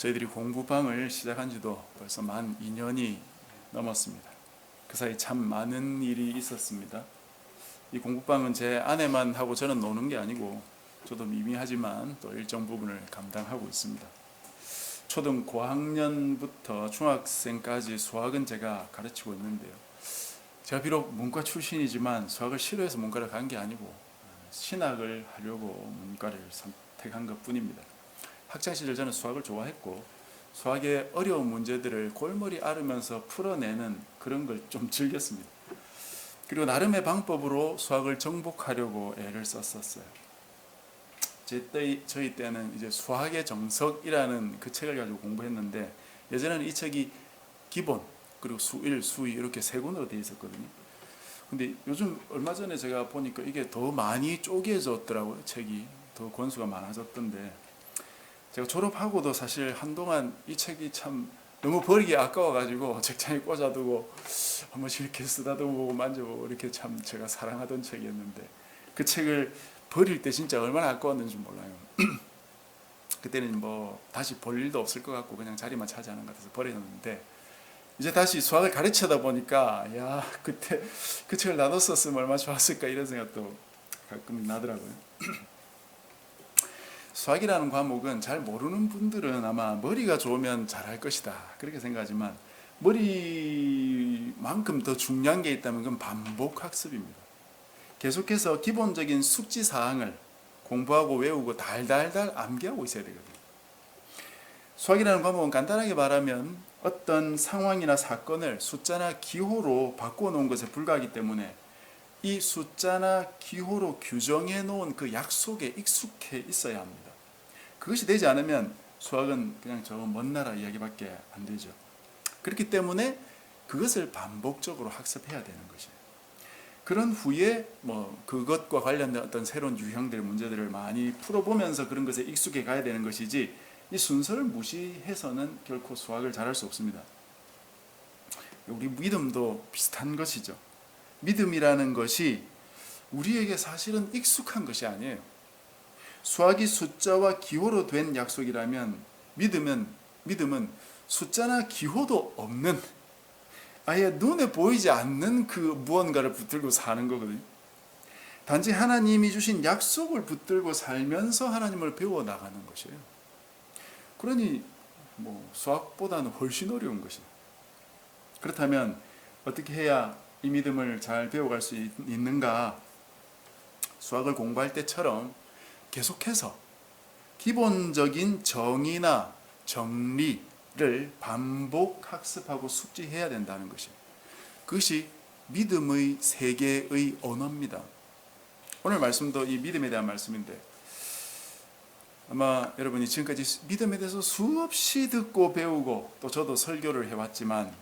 저희들이 공부방을 시작한 지도 벌써 만 2년이 넘었습니다. 그 사이 참 많은 일이 있었습니다. 이 공부방은 제 아내만 하고 저는 노는 게 아니고 저도 미미하지만 또 일정 부분을 감당하고 있습니다. 초등 고학년부터 중학생까지 수학은 제가 가르치고 있는데요. 제가 비록 문과 출신이지만 수학을 싫어해서 문과를 간 게 아니고 신학을 하려고 문과를 선택한 것 뿐입니다. 학창시절 저는 수학을 좋아했고 수학의 어려운 문제들을 골머리 앓으면서 풀어내는 그런 걸 좀 즐겼습니다. 그리고 나름의 방법으로 수학을 정복하려고 애를 썼었어요. 저희 때는 이제 수학의 정석이라는 그 책을 가지고 공부했는데 예전에는 이 책이 기본 그리고 수1, 수2 이렇게 세 권으로 되어 있었거든요. 근데 요즘 얼마 전에 제가 보니까 이게 더 많이 쪼개졌더라고요. 책이 더 권수가 많아졌던데 제가 졸업하고도 사실 한동안 이 책이 참 너무 버리기 아까워가지고 책장에 꽂아두고 한 번씩 이렇게 쓰다듬고 만져보고 이렇게 참 제가 사랑하던 책이었는데 그 책을 버릴 때 진짜 얼마나 아까웠는지 몰라요. 그때는 뭐 다시 볼 일도 없을 것 같고 그냥 자리만 차지하는 것 같아서 버렸는데 이제 다시 수학을 가르치다 보니까 야 그때 그 책을 놔뒀었으면 얼마나 좋았을까 이런 생각도 가끔 나더라고요. 수학이라는 과목은 잘 모르는 분들은 아마 머리가 좋으면 잘할 것이다 그렇게 생각하지만 머리만큼 더 중요한 게 있다면 그건 반복 학습입니다. 계속해서 기본적인 숙지 사항을 공부하고 외우고 달달달 암기하고 있어야 되거든요. 수학이라는 과목은 간단하게 말하면 어떤 상황이나 사건을 숫자나 기호로 바꾸어 놓은 것에 불과하기 때문에 이 숫자나 기호로 규정해 놓은 그 약속에 익숙해 있어야 합니다. 그것이 되지 않으면 수학은 그냥 저 먼 나라 이야기밖에 안 되죠. 그렇기 때문에 그것을 반복적으로 학습해야 되는 것이에요. 그런 후에 그것과 관련된 어떤 새로운 유형들 문제들을 많이 풀어보면서 그런 것에 익숙해 가야 되는 것이지 이 순서를 무시해서는 결코 수학을 잘할 수 없습니다. 우리 믿음도 비슷한 것이죠. 믿음이라는 것이 우리에게 사실은 익숙한 것이 아니에요. 수학이 숫자와 기호로 된 약속이라면 믿음은 숫자나 기호도 없는 아예 눈에 보이지 않는 그 무언가를 붙들고 사는 거거든요. 단지 하나님이 주신 약속을 붙들고 살면서 하나님을 배워 나가는 것이에요. 그러니 수학보다는 훨씬 어려운 것이에요. 그렇다면 어떻게 해야 이 믿음을 잘 배워갈 수 있는가? 수학을 공부할 때처럼 계속해서 기본적인 정의나 정리를 반복 학습하고 숙지해야 된다는 것이에요. 그것이 믿음의 세계의 언어입니다. 오늘 말씀도 이 믿음에 대한 말씀인데 아마 여러분이 지금까지 믿음에 대해서 수없이 듣고 배우고 또 저도 설교를 해왔지만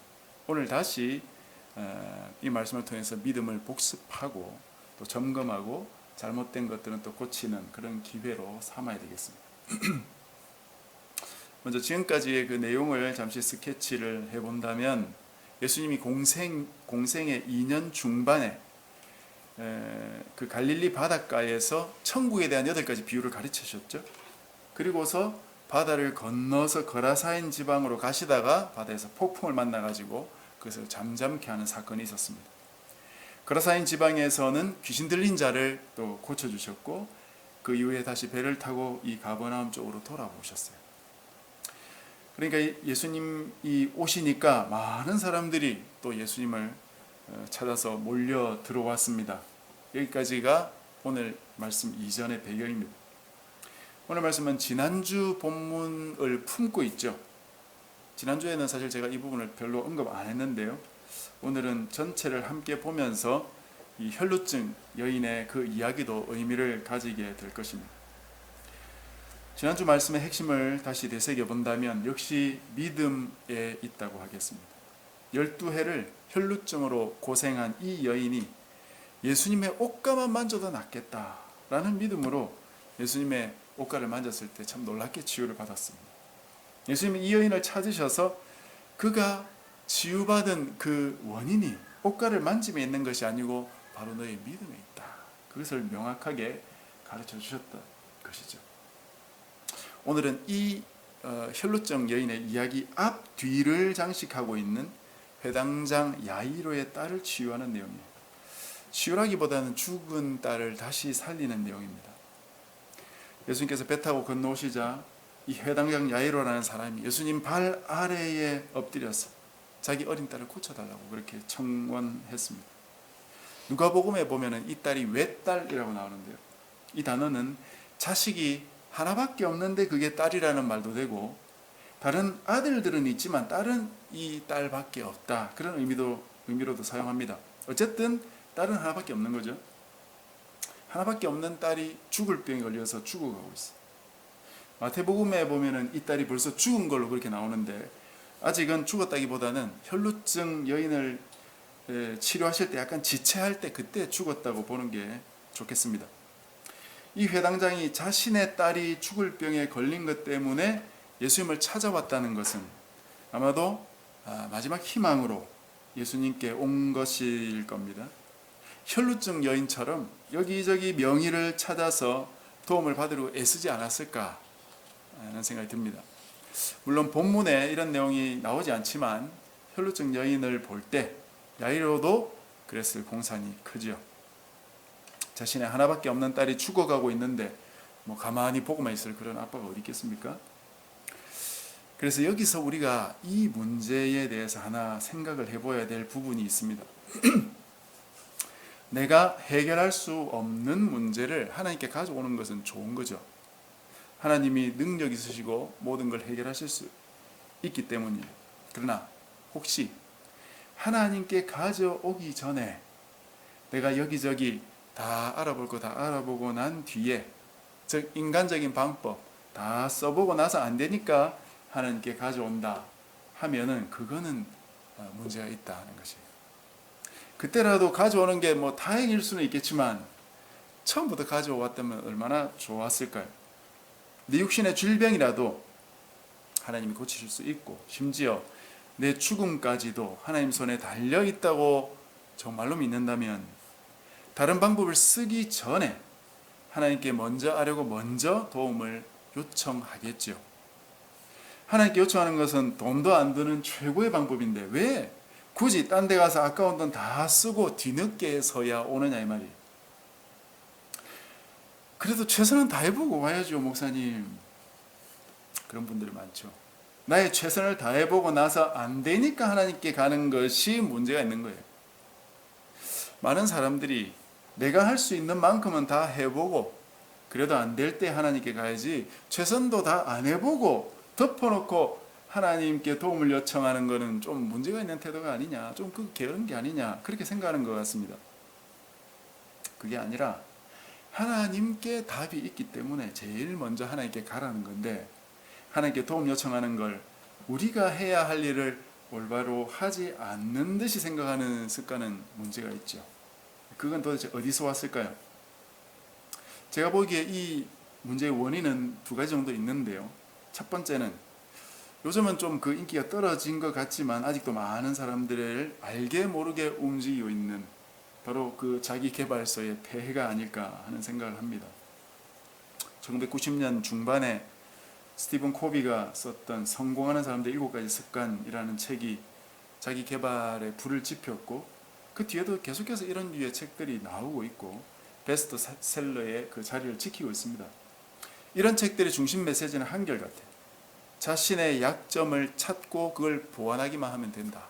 오늘 다시 이 말씀을 통해서 믿음을 복습하고 또 점검하고 잘못된 것들은 또 고치는 그런 기회로 삼아야 되겠습니다. 먼저 지금까지의 그 내용을 잠시 스케치를 해본다면 예수님이 공생의 2년 중반에 그 갈릴리 바닷가에서 천국에 대한 8가지 비유를 가르치셨죠. 그리고서 바다를 건너서 거라사인 지방으로 가시다가 바다에서 폭풍을 만나가지고 그것을 잠잠케 하는 사건이 있었습니다. 거라사인 지방에서는 귀신 들린 자를 또 고쳐주셨고 그 이후에 다시 배를 타고 이 가버나움 쪽으로 돌아오셨어요. 그러니까 예수님이 오시니까 많은 사람들이 또 예수님을 찾아서 몰려 들어왔습니다. 여기까지가 오늘 말씀 이전의 배경입니다. 오늘 말씀은 지난주 본문을 품고 있죠. 지난주에는 사실 제가 이 부분을 별로 언급 안 했는데요. 오늘은 전체를 함께 보면서 이 혈루증 여인의 그 이야기도 의미를 가지게 될 것입니다. 지난주 말씀의 핵심을 다시 되새겨 본다면 역시 믿음에 있다고 하겠습니다. 12해를 혈루증으로 고생한 이 여인이 예수님의 옷가만 만져도 낫겠다라는 믿음으로 예수님의 옷가를 만졌을 때 참 놀랍게 치유를 받았습니다. 예수님이 이 여인을 찾으셔서 그가 치유받은 그 원인이 옷가를 만짐에 있는 것이 아니고 바로 너의 믿음에 있다. 그것을 명확하게 가르쳐 주셨던 것이죠. 오늘은 이 혈루증 여인의 이야기 앞 뒤를 장식하고 있는 회당장 야이로의 딸을 치유하는 내용이에요. 치유라기보다는 죽은 딸을 다시 살리는 내용입니다. 예수님께서 배 타고 건너오시자 이 회당장 야이로라는 사람이 예수님 발 아래에 엎드려서 자기 어린 딸을 고쳐달라고 그렇게 청원했습니다. 누가복음에 보면은 이 딸이 외딸이라고 나오는데요. 이 단어는 자식이 하나밖에 없는데 그게 딸이라는 말도 되고, 다른 아들들은 있지만 딸은 이 딸밖에 없다, 그런 의미로도 사용합니다. 어쨌든 딸은 하나밖에 없는 거죠. 하나밖에 없는 딸이 죽을 병에 걸려서 죽어가고 있어요. 마태복음에 보면은 이 딸이 벌써 죽은 걸로 그렇게 나오는데, 아직은 죽었다기보다는 혈루증 여인을 치료하실 때 약간 지체할 때 그때 죽었다고 보는 게 좋겠습니다. 이 회당장이 자신의 딸이 죽을 병에 걸린 것 때문에 예수님을 찾아왔다는 것은 아마도 마지막 희망으로 예수님께 온 것일 겁니다. 혈루증 여인처럼 여기저기 명의를 찾아서 도움을 받으려고 애쓰지 않았을까 하는 생각이 듭니다. 물론 본문에 이런 내용이 나오지 않지만 혈루증 여인을 볼 때 야이로도 그랬을 공산이 크죠. 자신의 하나밖에 없는 딸이 죽어가고 있는데 뭐 가만히 보고만 있을 그런 아빠가 어디 있겠습니까? 그래서 여기서 우리가 이 문제에 대해서 하나 생각을 해봐야 될 부분이 있습니다. 내가 해결할 수 없는 문제를 하나님께 가져오는 것은 좋은 거죠. 하나님이 능력 있으시고 모든 걸 해결하실 수 있기 때문이에요. 그러나 혹시 하나님께 가져오기 전에 내가 여기저기 다 알아볼 거 다 알아보고 난 뒤에, 즉 인간적인 방법 다 써보고 나서 안 되니까 하나님께 가져온다 하면은 그거는 문제가 있다 하는 것이에요. 그때라도 가져오는 게 뭐 다행일 수는 있겠지만 처음부터 가져왔다면 얼마나 좋았을까요? 내 육신의 질병이라도 하나님이 고치실 수 있고, 심지어 내 죽음까지도 하나님 손에 달려있다고 정말로 믿는다면 다른 방법을 쓰기 전에 하나님께 먼저 아려고 먼저 도움을 요청하겠죠. 하나님께 요청하는 것은 돈도 안 드는 최고의 방법인데 왜 굳이 딴 데 가서 아까운 돈 다 쓰고 뒤늦게서야 오느냐 이 말이에요. 그래도 최선은 다해보고 와야죠, 목사님. 그런 분들이 많죠. 나의 최선을 다해보고 나서 안 되니까 하나님께 가는 것이 문제가 있는 거예요. 많은 사람들이 내가 할 수 있는 만큼은 다 해보고 그래도 안 될 때 하나님께 가야지, 최선도 다 안 해보고 덮어놓고 하나님께 도움을 요청하는 것은 좀 문제가 있는 태도가 아니냐, 좀 그 게으른 게 아니냐, 그렇게 생각하는 것 같습니다. 그게 아니라 하나님께 답이 있기 때문에 제일 먼저 하나님께 가라는 건데, 하나님께 도움 요청하는 걸 우리가 해야 할 일을 올바로 하지 않는 듯이 생각하는 습관은 문제가 있죠. 그건 도대체 어디서 왔을까요? 제가 보기에 이 문제의 원인은 두 가지 정도 있는데요. 첫 번째는 요즘은 좀 그 인기가 떨어진 것 같지만 아직도 많은 사람들을 알게 모르게 움직이고 있는 바로 그 자기 개발서의 폐해가 아닐까 하는 생각을 합니다. 1990년 중반에 스티븐 코비가 썼던 성공하는 사람들의 7가지 습관이라는 책이 자기 개발에 불을 지폈고, 그 뒤에도 계속해서 이런 류의 책들이 나오고 있고 베스트셀러의 그 자리를 지키고 있습니다. 이런 책들의 중심 메시지는 한결같아요. 자신의 약점을 찾고 그걸 보완하기만 하면 된다.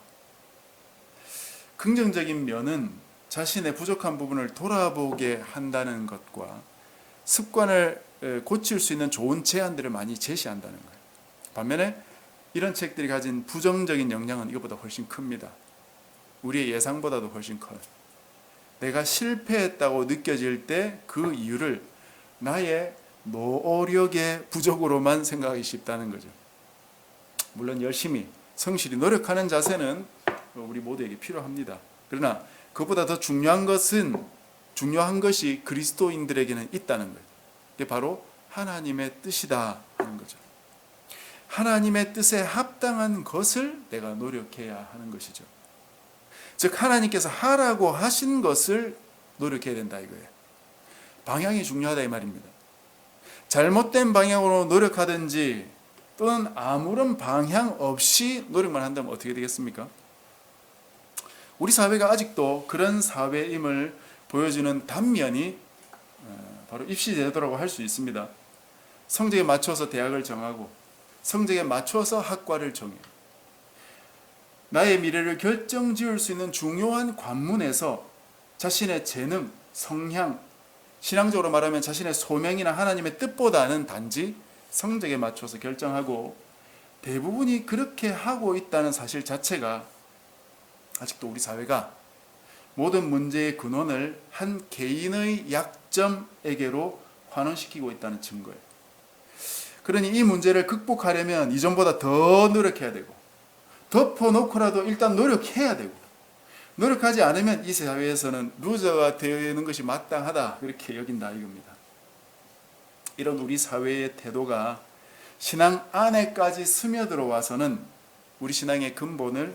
긍정적인 면은 자신의 부족한 부분을 돌아보게 한다는 것과 습관을 고칠 수 있는 좋은 제안들을 많이 제시한다는 거예요. 반면에 이런 책들이 가진 부정적인 영향은 이것보다 훨씬 큽니다. 우리의 예상보다도 훨씬 커요. 내가 실패했다고 느껴질 때 그 이유를 나의 노력의 부족으로만 생각하기 쉽다는 거죠. 물론 열심히 성실히 노력하는 자세는 우리 모두에게 필요합니다. 그러나 그보다 더 중요한 것이 그리스도인들에게는 있다는 거예요. 그게 바로 하나님의 뜻이다 하는 거죠. 하나님의 뜻에 합당한 것을 내가 노력해야 하는 것이죠. 즉 하나님께서 하라고 하신 것을 노력해야 된다 이거예요. 방향이 중요하다 이 말입니다. 잘못된 방향으로 노력하든지 또는 아무런 방향 없이 노력만 한다면 어떻게 되겠습니까? 우리 사회가 아직도 그런 사회임을 보여주는 단면이 바로 입시제도라고 할 수 있습니다. 성적에 맞춰서 대학을 정하고 성적에 맞춰서 학과를 정해요. 나의 미래를 결정지을 수 있는 중요한 관문에서 자신의 재능, 성향, 신앙적으로 말하면 자신의 소명이나 하나님의 뜻보다는 단지 성적에 맞춰서 결정하고 대부분이 그렇게 하고 있다는 사실 자체가 아직도 우리 사회가 모든 문제의 근원을 한 개인의 약점에게로 환원시키고 있다는 증거예요. 그러니 이 문제를 극복하려면 이전보다 더 노력해야 되고 덮어놓고라도 일단 노력해야 되고 노력하지 않으면 이 사회에서는 루저가 되는 것이 마땅하다 그렇게 여긴다 이겁니다. 이런 우리 사회의 태도가 신앙 안에까지 스며들어 와서는 우리 신앙의 근본을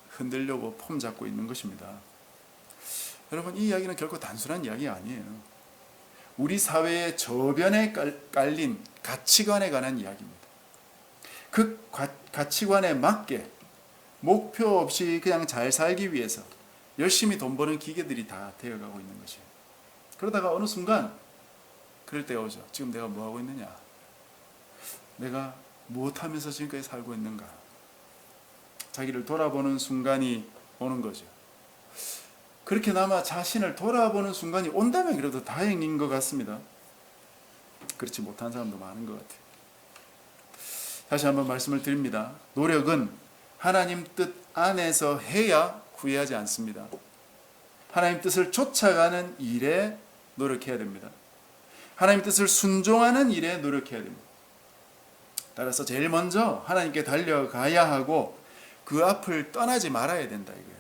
흔들려고 폼 잡고 있는 것입니다. 여러분, 이 이야기는 결코 단순한 이야기 아니에요. 우리 사회의 저변에 깔린 가치관에 관한 이야기입니다. 그 가치관에 맞게 목표 없이 그냥 잘 살기 위해서 열심히 돈 버는 기계들이 다 되어가고 있는 것이에요. 그러다가 어느 순간 그럴 때가 오죠. 지금 내가 뭐 하고 있느냐? 내가 무엇하면서 지금까지 살고 있는가? 자기를 돌아보는 순간이 오는 거죠. 그렇게나마 자신을 돌아보는 순간이 온다면 그래도 다행인 것 같습니다. 그렇지 못한 사람도 많은 것 같아요. 다시 한번 말씀을 드립니다. 노력은 하나님 뜻 안에서 해야 후회하지 않습니다. 하나님 뜻을 쫓아가는 일에 노력해야 됩니다. 하나님 뜻을 순종하는 일에 노력해야 됩니다. 따라서 제일 먼저 하나님께 달려가야 하고 그 앞을 떠나지 말아야 된다 이거예요.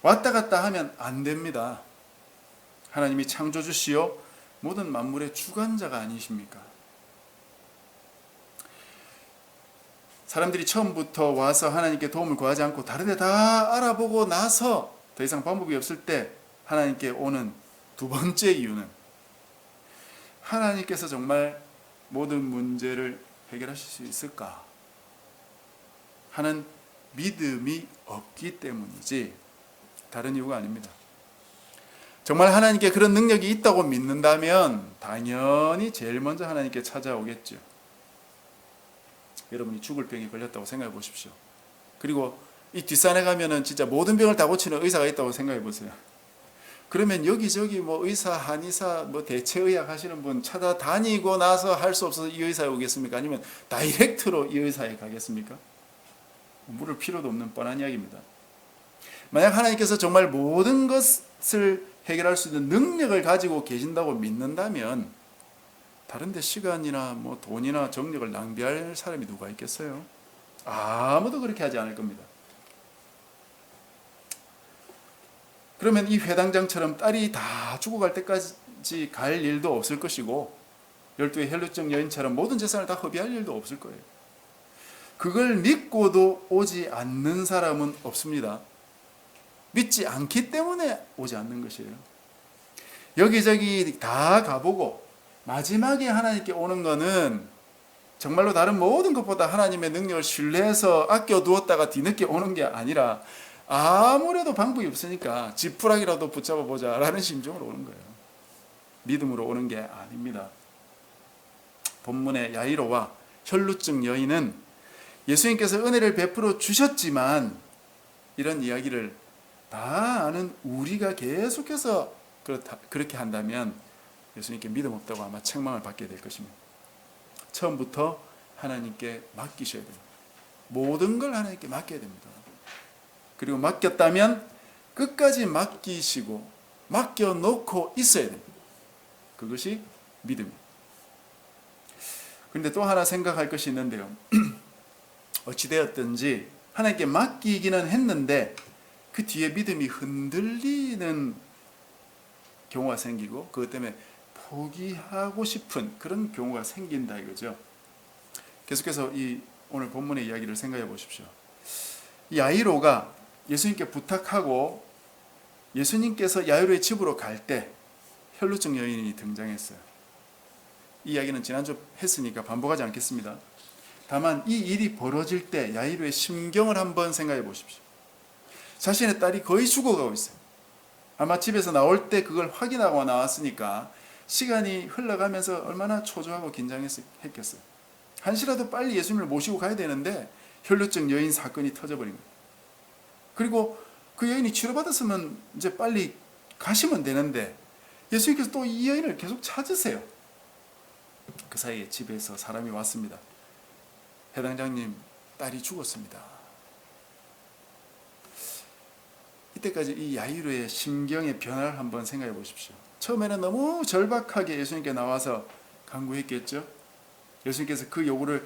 왔다 갔다 하면 안 됩니다. 하나님이 창조주시요 모든 만물의 주관자가 아니십니까? 사람들이 처음부터 와서 하나님께 도움을 구하지 않고 다른 데 다 알아보고 나서 더 이상 방법이 없을 때 하나님께 오는 두 번째 이유는 하나님께서 정말 모든 문제를 해결하실 수 있을까 하는 믿음이 없기 때문이지 다른 이유가 아닙니다. 정말 하나님께 그런 능력이 있다고 믿는다면 당연히 제일 먼저 하나님께 찾아오겠죠. 여러분이 죽을 병에 걸렸다고 생각해 보십시오. 그리고 이 뒷산에 가면은 진짜 모든 병을 다 고치는 의사가 있다고 생각해 보세요. 그러면 여기저기 뭐 의사, 한의사, 뭐 대체의학 하시는 분 찾아다니고 나서 할 수 없어서 이 의사에 오겠습니까? 아니면 다이렉트로 이 의사에 가겠습니까? 물을 필요도 없는 뻔한 이야기입니다. 만약 하나님께서 정말 모든 것을 해결할 수 있는 능력을 가지고 계신다고 믿는다면 다른 데 시간이나 뭐 돈이나 정력을 낭비할 사람이 누가 있겠어요? 아무도 그렇게 하지 않을 겁니다. 그러면 이 회당장처럼 딸이 다 죽어갈 때까지 갈 일도 없을 것이고 12의 혈루증 여인처럼 모든 재산을 다 허비할 일도 없을 거예요. 그걸 믿고도 오지 않는 사람은 없습니다. 믿지 않기 때문에 오지 않는 것이에요. 여기저기 다 가보고 마지막에 하나님께 오는 거는 정말로 다른 모든 것보다 하나님의 능력을 신뢰해서 아껴두었다가 뒤늦게 오는 게 아니라 아무래도 방법이 없으니까 지푸라기라도 붙잡아 보자 라는 심정으로 오는 거예요. 믿음으로 오는 게 아닙니다. 본문의 야이로와 혈루증 여인은 예수님께서 은혜를 베풀어 주셨지만 이런 이야기를 다 아는 우리가 계속해서 그렇게 한다면 예수님께 믿음 없다고 아마 책망을 받게 될 것입니다. 처음부터 하나님께 맡기셔야 됩니다. 모든 걸 하나님께 맡겨야 됩니다. 그리고 맡겼다면 끝까지 맡기시고 맡겨놓고 있어야 됩니다. 그것이 믿음입니다. 그런데 또 하나 생각할 것이 있는데요. 어찌되었든지 하나님께 맡기기는 했는데 그 뒤에 믿음이 흔들리는 경우가 생기고 그것 때문에 포기하고 싶은 그런 경우가 생긴다 이거죠. 계속해서 이 오늘 본문의 이야기를 생각해 보십시오. 이 야이로가 예수님께 부탁하고 예수님께서 야이로의 집으로 갈 때 혈루증 여인이 등장했어요. 이 이야기는 지난주 했으니까 반복하지 않겠습니다. 다만 이 일이 벌어질 때 야이로의 심경을 한번 생각해 보십시오. 자신의 딸이 거의 죽어가고 있어요. 아마 집에서 나올 때 그걸 확인하고 나왔으니까 시간이 흘러가면서 얼마나 초조하고 긴장했겠어요. 한시라도 빨리 예수님을 모시고 가야 되는데 혈루증 여인 사건이 터져버린 거예요. 그리고 그 여인이 치료받았으면 이제 빨리 가시면 되는데 예수님께서 또 이 여인을 계속 찾으세요. 그 사이에 집에서 사람이 왔습니다. 해당장님, 딸이 죽었습니다. 이때까지 이 야이로의 심경의 변화를 한번 생각해 보십시오. 처음에는 너무 절박하게 예수님께 나와서 간구했겠죠. 예수님께서 그 요구를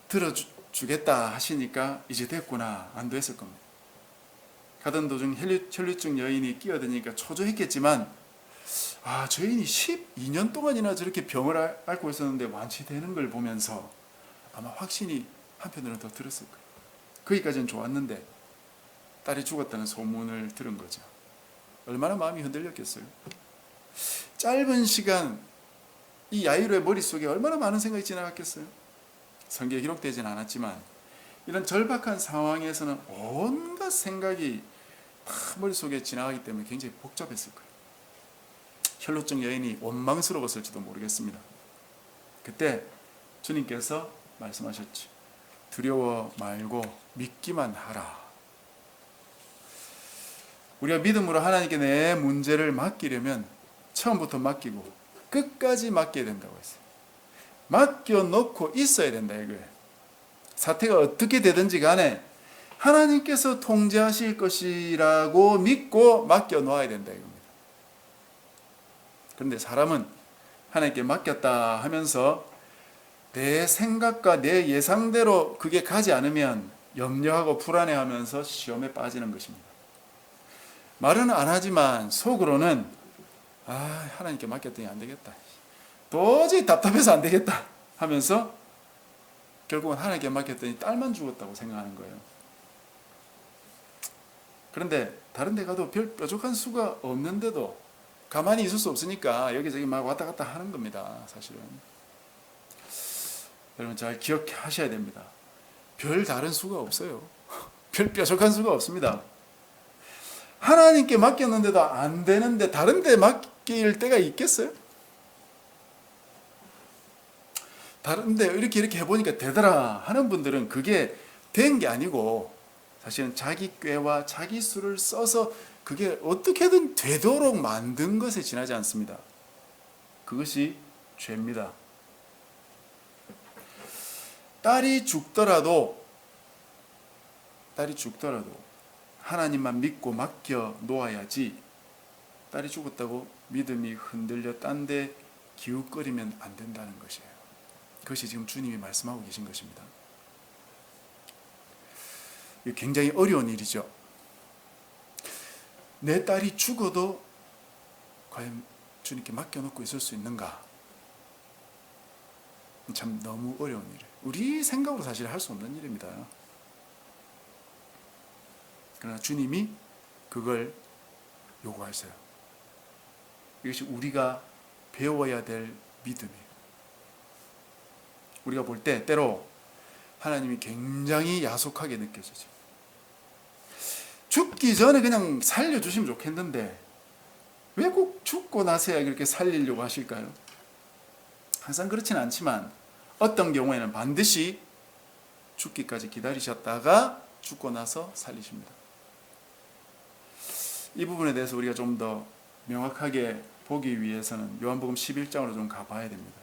들어주겠다 하시니까 이제 됐구나, 안 됐을 겁니다. 가던 도중 혈류증 여인이 끼어드니까 초조했겠지만 저 여인이 12년 동안이나 저렇게 병을 앓고 있었는데 완치되는 걸 보면서 아마 확신이 한편으로는 더 들었을 거예요. 거기까지는 좋았는데 딸이 죽었다는 소문을 들은 거죠. 얼마나 마음이 흔들렸겠어요. 짧은 시간 이 야이로의 머릿속에 얼마나 많은 생각이 지나갔겠어요. 성경에 기록되지는 않았지만 이런 절박한 상황에서는 온갖 생각이 다 머릿속에 지나가기 때문에 굉장히 복잡했을 거예요. 혈루증 여인이 원망스러웠을지도 모르겠습니다. 그때 주님께서 말씀하셨죠. 두려워 말고 믿기만 하라. 우리가 믿음으로 하나님께 내 문제를 맡기려면 처음부터 맡기고 끝까지 맡겨야 된다고 했어요. 맡겨놓고 있어야 된다 이거예요. 사태가 어떻게 되든지 간에 하나님께서 통제하실 것이라고 믿고 맡겨놓아야 된다 이겁니다. 그런데 사람은 하나님께 맡겼다 하면서 내 생각과 내 예상대로 그게 가지 않으면 염려하고 불안해하면서 시험에 빠지는 것입니다. 말은 안 하지만 속으로는 하나님께 맡겼더니 안 되겠다, 도저히 답답해서 안 되겠다 하면서 결국은 하나님께 맡겼더니 딸만 죽었다고 생각하는 거예요. 그런데 다른 데 가도 별 뾰족한 수가 없는데도 가만히 있을 수 없으니까 여기저기 막 왔다 갔다 하는 겁니다. 사실은 여러분 잘 기억하셔야 됩니다. 별 다른 수가 없어요. 별 뾰족한 수가 없습니다. 하나님께 맡겼는데도 안 되는데 다른 데 맡길 때가 있겠어요? 다른 데 이렇게 해보니까 되더라 하는 분들은 그게 된 게 아니고 사실은 자기 꾀와 자기 수를 써서 그게 어떻게든 되도록 만든 것에 지나지 않습니다. 그것이 죄입니다. 딸이 죽더라도 하나님만 믿고 맡겨 놓아야지 딸이 죽었다고 믿음이 흔들려 딴 데 기웃거리면 안 된다는 것이에요. 그것이 지금 주님이 말씀하고 계신 것입니다. 이거 굉장히 어려운 일이죠. 내 딸이 죽어도 과연 주님께 맡겨놓고 있을 수 있는가? 참 너무 어려운 일이에요. 우리 생각으로 사실 할 수 없는 일입니다. 그러나 주님이 그걸 요구하세요. 이것이 우리가 배워야 될 믿음이에요. 우리가 볼 때 때로 하나님이 굉장히 야속하게 느껴지죠. 죽기 전에 그냥 살려주시면 좋겠는데 왜 꼭 죽고 나서야 그렇게 살리려고 하실까요? 항상 그렇지는 않지만 어떤 경우에는 반드시 죽기까지 기다리셨다가 죽고 나서 살리십니다. 이 부분에 대해서 우리가 좀 더 명확하게 보기 위해서는 요한복음 11장으로 좀 가봐야 됩니다.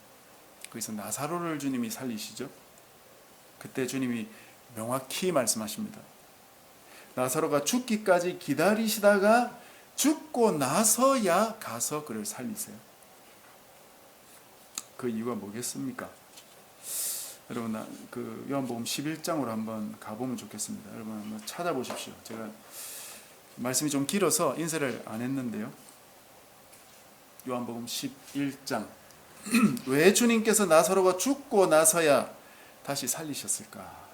거기서 나사로를 주님이 살리시죠. 그때 주님이 명확히 말씀하십니다. 나사로가 죽기까지 기다리시다가 죽고 나서야 가서 그를 살리세요. 그 이유가 뭐겠습니까? 여러분, 그 요한복음 11장으로 한번 가보면 좋겠습니다. 여러분 한번 찾아보십시오. 제가 말씀이 좀 길어서 인쇄를 안 했는데요. 요한복음 11장. 왜 주님께서 나사로가 죽고 나서야 다시 살리셨을까?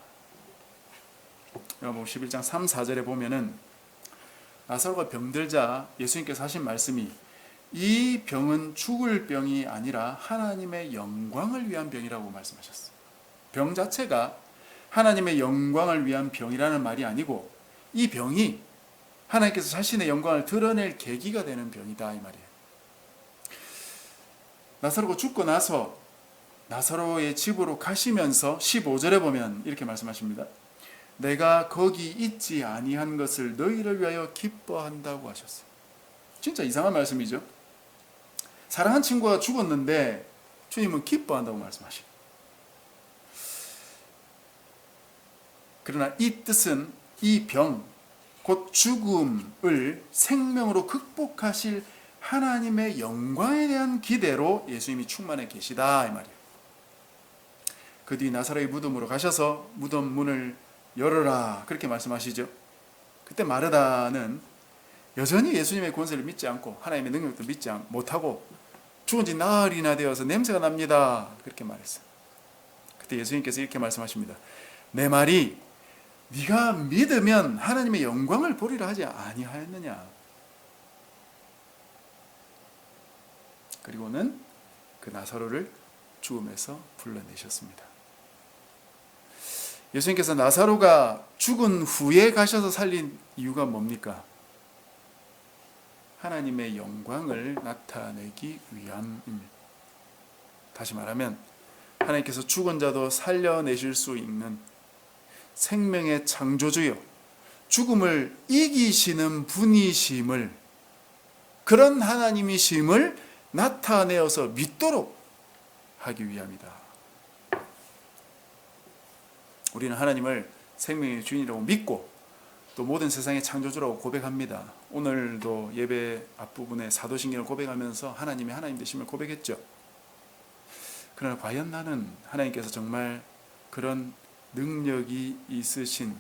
요한복음 11장 3, 4절에 보면은 나사로가 병들자 예수님께서 하신 말씀이 이 병은 죽을 병이 아니라 하나님의 영광을 위한 병이라고 말씀하셨어요. 병 자체가 하나님의 영광을 위한 병이라는 말이 아니고 이 병이 하나님께서 자신의 영광을 드러낼 계기가 되는 병이다 이 말이에요. 나사로가 죽고 나서 나사로의 집으로 가시면서 15절에 보면 이렇게 말씀하십니다. 내가 거기 있지 아니한 것을 너희를 위하여 기뻐한다고 하셨어요. 진짜 이상한 말씀이죠. 사랑한 친구가 죽었는데 주님은 기뻐한다고 말씀하시고, 그러나 이 뜻은 이 병, 곧 죽음을 생명으로 극복하실 하나님의 영광에 대한 기대로 예수님이 충만해 계시다 이 말이에요. 그 뒤 나사로의 무덤으로 가셔서 무덤 문을 열어라 그렇게 말씀하시죠. 그때 마르다는 여전히 예수님의 권세를 믿지 않고 하나님의 능력도 믿지 못하고 죽은 지 나흘이나 되어서 냄새가 납니다 그렇게 말했어요. 그때 예수님께서 이렇게 말씀하십니다. 내 말이 네가 믿으면 하나님의 영광을 보리라 하지 아니하였느냐. 그리고는 그 나사로를 죽음에서 불러내셨습니다. 예수님께서 나사로가 죽은 후에 가셔서 살린 이유가 뭡니까? 하나님의 영광을 나타내기 위함입니다. 다시 말하면 하나님께서 죽은 자도 살려내실 수 있는 생명의 창조주요 죽음을 이기시는 분이심을, 그런 하나님이심을 나타내어서 믿도록 하기 위함이다. 우리는 하나님을 생명의 주인이라고 믿고 또 모든 세상의 창조주라고 고백합니다. 오늘도 예배 앞부분에 사도신경을 고백하면서 하나님의 하나님 되심을 고백했죠. 그러나 과연 나는 하나님께서 정말 그런 능력이 있으신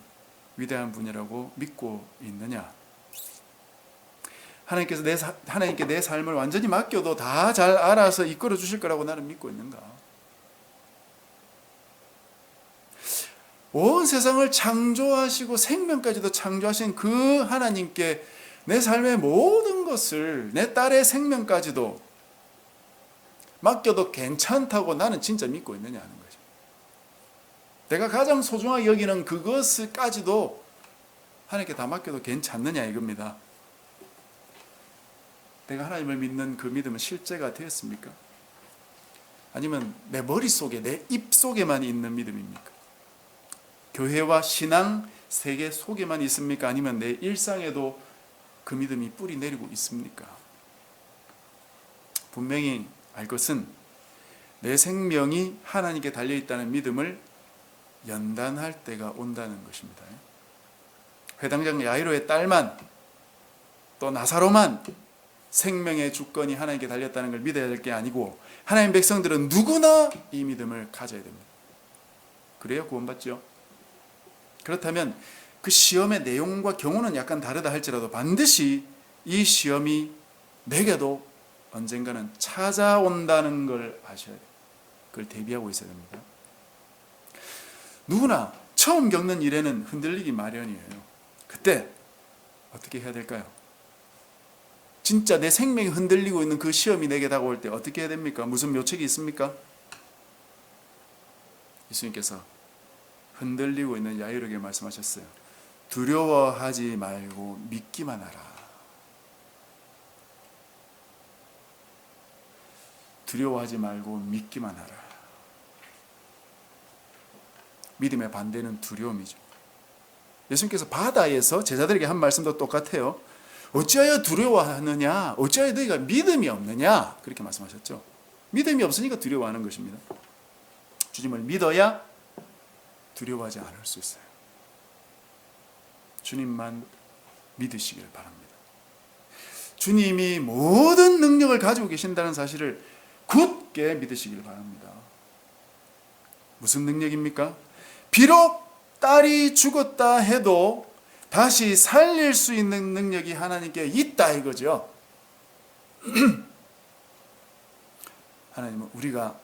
위대한 분이라고 믿고 있느냐? 하나님께 내 삶을 완전히 맡겨도 다 잘 알아서 이끌어 주실 거라고 나는 믿고 있는가? 온 세상을 창조하시고 생명까지도 창조하신 그 하나님께 내 삶의 모든 것을, 내 딸의 생명까지도 맡겨도 괜찮다고 나는 진짜 믿고 있느냐 하는 거죠. 내가 가장 소중하게 여기는 그것까지도 하나님께 다 맡겨도 괜찮느냐 이겁니다. 내가 하나님을 믿는 그 믿음은 실제가 되었습니까? 아니면 내 머릿속에, 내 입속에만 있는 믿음입니까? 교회와 신앙, 세계 속에만 있습니까? 아니면 내 일상에도 그 믿음이 뿌리 내리고 있습니까? 분명히 알 것은 내 생명이 하나님께 달려있다는 믿음을 연단할 때가 온다는 것입니다. 회당장 야이로의 딸만, 또 나사로만 생명의 주권이 하나님께 달렸다는 걸 믿어야 될 게 아니고 하나님 백성들은 누구나 이 믿음을 가져야 됩니다. 그래야 구원받죠. 그렇다면 그 시험의 내용과 경우는 약간 다르다 할지라도 반드시 이 시험이 내게도 언젠가는 찾아온다는 걸 아셔야 돼요. 그걸 대비하고 있어야 됩니다. 누구나 처음 겪는 일에는 흔들리기 마련이에요. 그때 어떻게 해야 될까요? 진짜 내 생명이 흔들리고 있는 그 시험이 내게 다가올 때 어떻게 해야 됩니까? 무슨 묘책이 있습니까? 예수님께서 흔들리고 있는 야이로에게 말씀하셨어요. 두려워하지 말고 믿기만 하라. 두려워하지 말고 믿기만 하라. 믿음의 반대는 두려움이죠. 예수님께서 바다에서 제자들에게 한 말씀도 똑같아요. 어찌하여 두려워하느냐? 어찌하여 너희가 믿음이 없느냐? 그렇게 말씀하셨죠. 믿음이 없으니까 두려워하는 것입니다. 주님을 믿어야 두려워하지 않을 수 있어요. 주님만 믿으시길 바랍니다. 주님이 모든 능력을 가지고 계신다는 사실을 굳게 믿으시길 바랍니다. 무슨 능력입니까? 비록 딸이 죽었다 해도 다시 살릴 수 있는 능력이 하나님께 있다 이거죠. 하나님은 우리가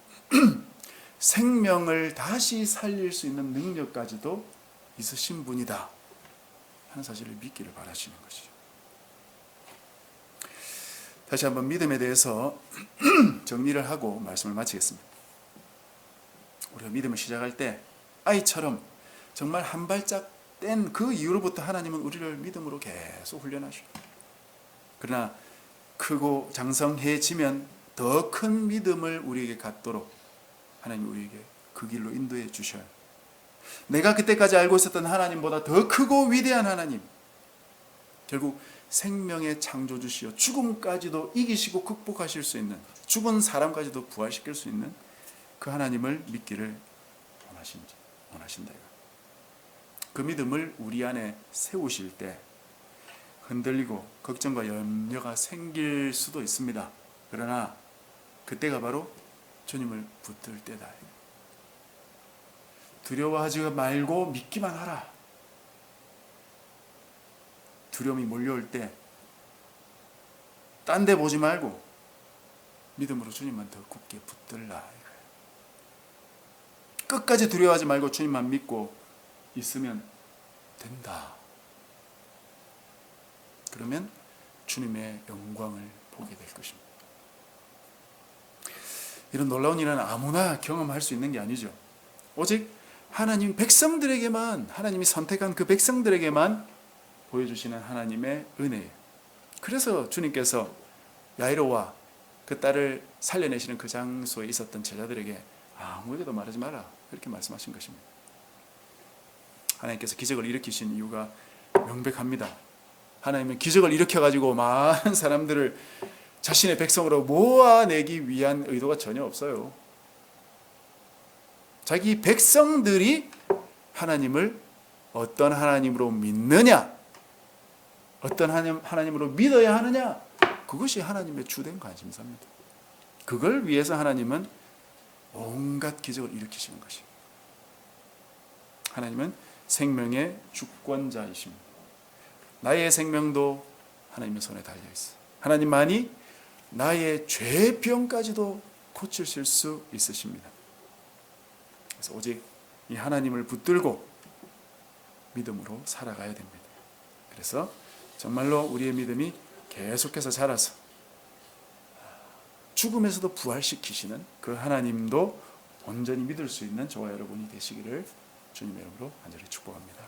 생명을 다시 살릴 수 있는 능력까지도 있으신 분이다 하는 사실을 믿기를 바라시는 것이죠. 다시 한번 믿음에 대해서 정리를 하고 말씀을 마치겠습니다. 우리가 믿음을 시작할 때 아이처럼 정말 한 발짝 뗀 그 이후로부터 하나님은 우리를 믿음으로 계속 훈련하셔. 그러나 크고 장성해지면 더 큰 믿음을 우리에게 갖도록 하나님이 우리에게 그 길로 인도해 주셔요. 내가 그때까지 알고 있었던 하나님보다 더 크고 위대한 하나님, 결국 생명의 창조주시여 죽음까지도 이기시고 극복하실 수 있는, 죽은 사람까지도 부활시킬 수 있는 그 하나님을 믿기를 원하신다. 그 믿음을 우리 안에 세우실 때 흔들리고 걱정과 염려가 생길 수도 있습니다. 그러나 그때가 바로 주님을 붙들 때다. 두려워하지 말고 믿기만 하라. 두려움이 몰려올 때 딴 데 보지 말고 믿음으로 주님만 더 굳게 붙들라. 끝까지 두려워하지 말고 주님만 믿고 있으면 된다. 그러면 주님의 영광을 보게 될 것입니다. 이런 놀라운 일은 아무나 경험할 수 있는 게 아니죠. 오직 하나님 백성들에게만, 하나님이 선택한 그 백성들에게만 보여주시는 하나님의 은혜예요. 그래서 주님께서 야이로와 그 딸을 살려내시는 그 장소에 있었던 제자들에게 아무에게도 말하지 마라, 그렇게 말씀하신 것입니다. 하나님께서 기적을 일으키신 이유가 명백합니다. 하나님은 기적을 일으켜가지고 많은 사람들을 자신의 백성으로 모아내기 위한 의도가 전혀 없어요. 자기 백성들이 하나님을 어떤 하나님으로 믿느냐, 어떤 하나님으로 믿어야 하느냐, 그것이 하나님의 주된 관심사입니다. 그걸 위해서 하나님은 온갖 기적을 일으키시는 것입니다. 하나님은 생명의 주권자이십니다. 나의 생명도 하나님의 손에 달려있어. 하나님만이 나의 죄병까지도 고치실 수 있으십니다. 그래서 오직 이 하나님을 붙들고 믿음으로 살아가야 됩니다. 그래서 정말로 우리의 믿음이 계속해서 자라서 죽음에서도 부활시키시는 그 하나님도 온전히 믿을 수 있는 저와 여러분이 되시기를 주님의 이름으로 간절히 축복합니다.